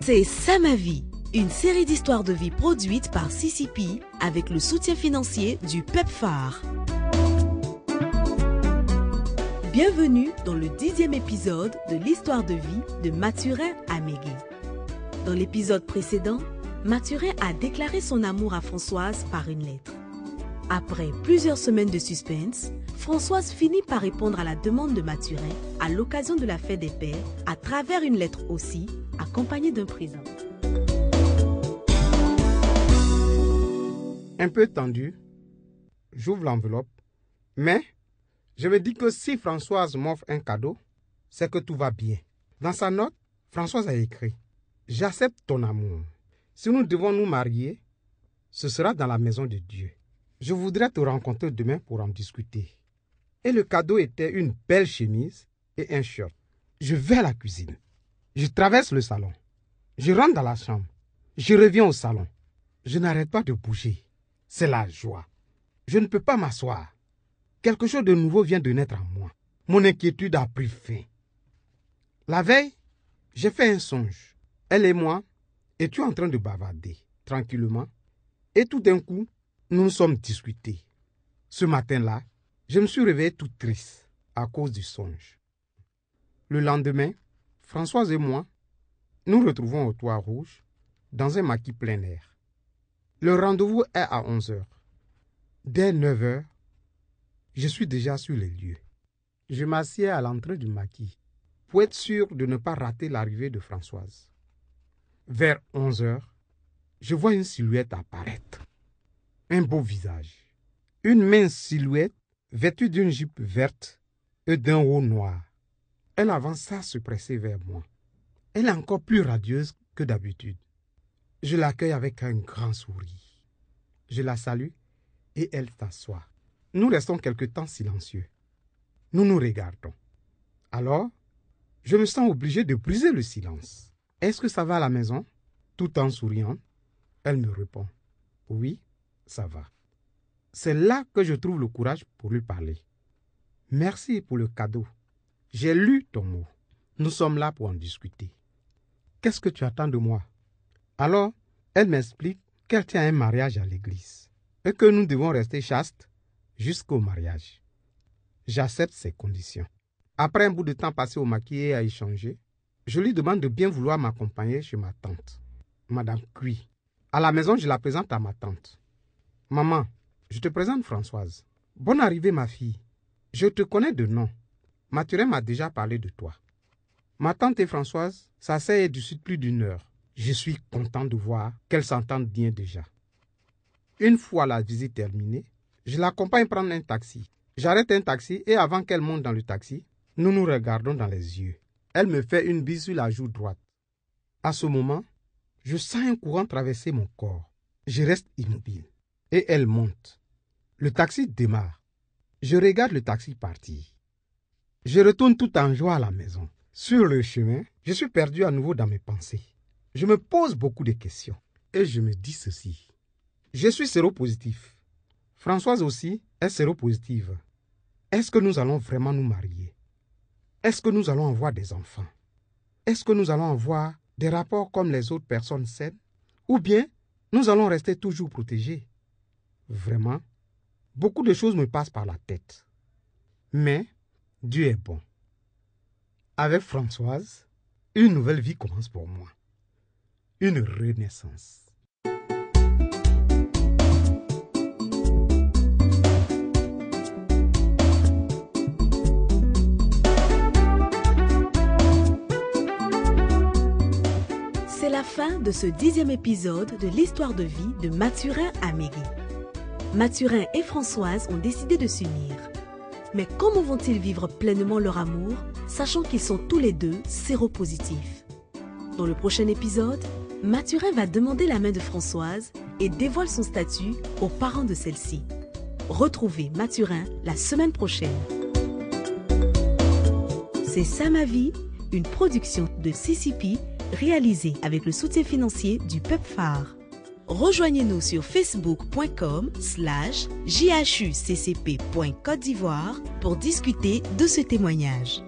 C'est ça ma vie, une série d'histoires de vie produite par CCP avec le soutien financier du PEPFAR. Bienvenue dans le 10e épisode de l'histoire de vie de Mathurin Amégué. Dans l'épisode précédent, Mathurin a déclaré son amour à Françoise par une lettre. Après plusieurs semaines de suspense, Françoise finit par répondre à la demande de Mathurin à l'occasion de la fête des pères à travers une lettre aussi, accompagnée d'un présent. Un peu tendu, j'ouvre l'enveloppe, mais je me dis que si Françoise m'offre un cadeau, c'est que tout va bien. Dans sa note, Françoise a écrit « J'accepte ton amour. Si nous devons nous marier, ce sera dans la maison de Dieu. Je voudrais te rencontrer demain pour en discuter. » Et le cadeau était une belle chemise et un short. Je vais à la cuisine. Je traverse le salon. Je rentre dans la chambre. Je reviens au salon. Je n'arrête pas de bouger. C'est la joie. Je ne peux pas m'asseoir. Quelque chose de nouveau vient de naître en moi. Mon inquiétude a pris fin. La veille, j'ai fait un songe. Elle et moi étions en train de bavarder tranquillement. Et tout d'un coup, nous nous sommes discutés. Ce matin-là, je me suis réveillé toute triste à cause du songe. Le lendemain, Françoise et moi, nous retrouvons au Toit Rouge dans un maquis plein air. Le rendez-vous est à 11h. Dès 9h, je suis déjà sur les lieux. Je m'assieds à l'entrée du maquis pour être sûr de ne pas rater l'arrivée de Françoise. Vers 11h, je vois une silhouette apparaître. Un beau visage. Une mince silhouette vêtue d'une jupe verte et d'un haut noir. Elle avance à se presser vers moi. Elle est encore plus radieuse que d'habitude. Je l'accueille avec un grand sourire. Je la salue et elle s'assoit. Nous restons quelque temps silencieux. Nous nous regardons. Alors, je me sens obligé de briser le silence. « Est-ce que ça va à la maison ?» Tout en souriant, elle me répond « Oui, ça va. » C'est là que je trouve le courage pour lui parler. « Merci pour le cadeau. J'ai lu ton mot. Nous sommes là pour en discuter. Qu'est-ce que tu attends de moi ?» Alors, elle m'explique qu'elle tient un mariage à l'église et que nous devons rester chastes jusqu'au mariage. J'accepte ses conditions. Après un bout de temps passé au maquis et à échanger, je lui demande de bien vouloir m'accompagner chez ma tante, Madame Cui. À la maison, je la présente à ma tante. « Maman, je te présente Françoise. Bonne arrivée, ma fille. Je te connais de nom. Mathurin m'a déjà parlé de toi. » Ma tante et Françoise s'asseyent d'ici plus d'une heure. Je suis content de voir qu'elles s'entendent bien déjà. Une fois la visite terminée, je l'accompagne prendre un taxi. J'arrête un taxi et avant qu'elle monte dans le taxi, nous nous regardons dans les yeux. Elle me fait une bise sur la joue droite. À ce moment, je sens un courant traverser mon corps. Je reste immobile. Et elle monte. Le taxi démarre. Je regarde le taxi partir. Je retourne tout en joie à la maison. Sur le chemin, je suis perdu à nouveau dans mes pensées. Je me pose beaucoup de questions. Et je me dis ceci. Je suis séropositif. Françoise aussi est séropositive. Est-ce que nous allons vraiment nous marier? Est-ce que nous allons avoir des enfants? Est-ce que nous allons avoir des rapports comme les autres personnes saines? Ou bien nous allons rester toujours protégés? Vraiment, beaucoup de choses me passent par la tête. Mais Dieu est bon. Avec Françoise, une nouvelle vie commence pour moi. Une renaissance. C'est la fin de ce 10e épisode de l'histoire de vie de Mathurin Amégué. Mathurin et Françoise ont décidé de s'unir. Mais comment vont-ils vivre pleinement leur amour, sachant qu'ils sont tous les deux séropositifs? Dans le prochain épisode, Mathurin va demander la main de Françoise et dévoile son statut aux parents de celle-ci. Retrouvez Mathurin la semaine prochaine. C'est ça ma vie, une production de CCP réalisée avec le soutien financier du PEPFAR. Rejoignez-nous sur facebook.com/jhuccp.côte d'Ivoire pour discuter de ce témoignage.